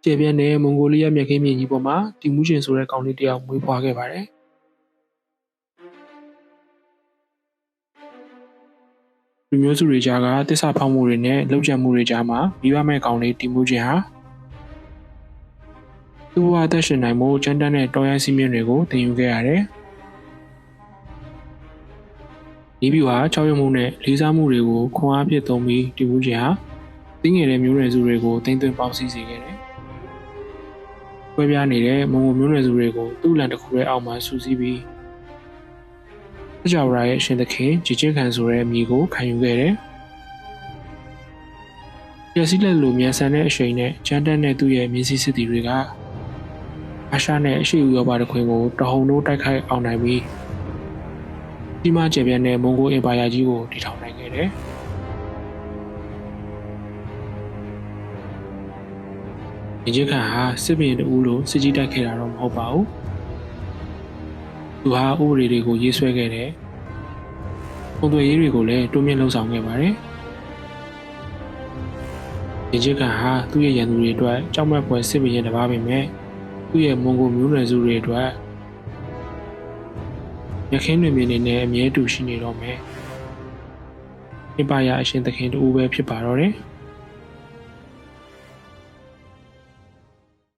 ကျေပြန့်တဲ့မွန်ဂိုလီးယားမြက်ခင်းမြေကြီးပေါ်မှာတီမူးရှင်ဆိုတဲ့ကောင်လေးတစ်ယောက်မွေးဖွားခဲ့ပါတယ်။လူမျိုးစုတွေကြားကတစ္ဆာဖောက်မှုတွေနဲ့လှုပ်ကြံမှုတွေကြားမှာမိဘမဲ့ကောင်လေးတီမူးရှင်ဟာသူ့ဘဝအသက်ရှင်နိုင်မှုကျန်းတန်းတဲ့တော်ရိုင်းစည်းမျဉ်းတွေကိုသင်ယူခဲ့ရတယ်။ဒီဗျူဟာ6ရုံမှုနဲ့လေးစားမှုတွေကိုခွန်အားဖြစ်သုံးပြီးတီမူးရှင်ဟာသိငယ်တဲ့မျိုးနွယ်စုတွေကိုတင်သွင်းပေါင်းစည်းစေခဲ့တယ်။ကွဲပြားနေတဲ့မွန်ဂိုမျိုးနွယ်စုတွေကိုသူ့လန်တစ်ခုရဲ့အောက်မှာစုစည်းပြီးစကြဝဠာရဲ့ရှင်သခင်ဂျီချင်းခံဆိုတဲ့အမည်ကိုခံယူခဲ့တယ်။ရစီလက်လိုမြန်ဆန်တဲ့အရှိန်နဲ့ကျန်းတန်းတဲ့သူ့ရဲ့မြင်းစည်းစစ်တီတွေကအာရှနဲ့အရှေ့ဥရောပတခွင်ကိုတဟုန်ထိုးတိုက်ခိုက်အောင်နိုင်ပြီးဒီမှာကျေပြန့်တဲ့မွန်ဂိုအင်ပါယာကြီးကိုတည်ထောင်နိုင်ခဲ့တယ်။ဂျီချင်းခံဟာစစ်ဘင်တူလို့စစ်ကြီးတိုက်ခဲ့တာတော့မဟုတ်ပါဘူး။သူဟာဥပဒေတွေကိုရေးဆွဲခဲ့တယ်။ပုံသွေးရေးတွေကိုလည်းတိုးမြင့်လှုံ့ဆော်ခဲ့ပါတယ်။ဂျင်းချစ်ကန်ဟာသူ့ရဲ့ရန်သူတွေအတွက်ကြောက်မက်ဖွယ်စစ်ဘရင်တစ်ပါးပဲမဲ့သူ့ရဲ့မွန်ဂိုမျိုးနွယ်စုတွေအတွက်ရခင်းတွေမြင်နေနဲ့အမြဲတူရှိနေတော့မယ်။အင်ပါယာအရှင်သခင်တူပဲဖြစ်ပါတော့တယ်။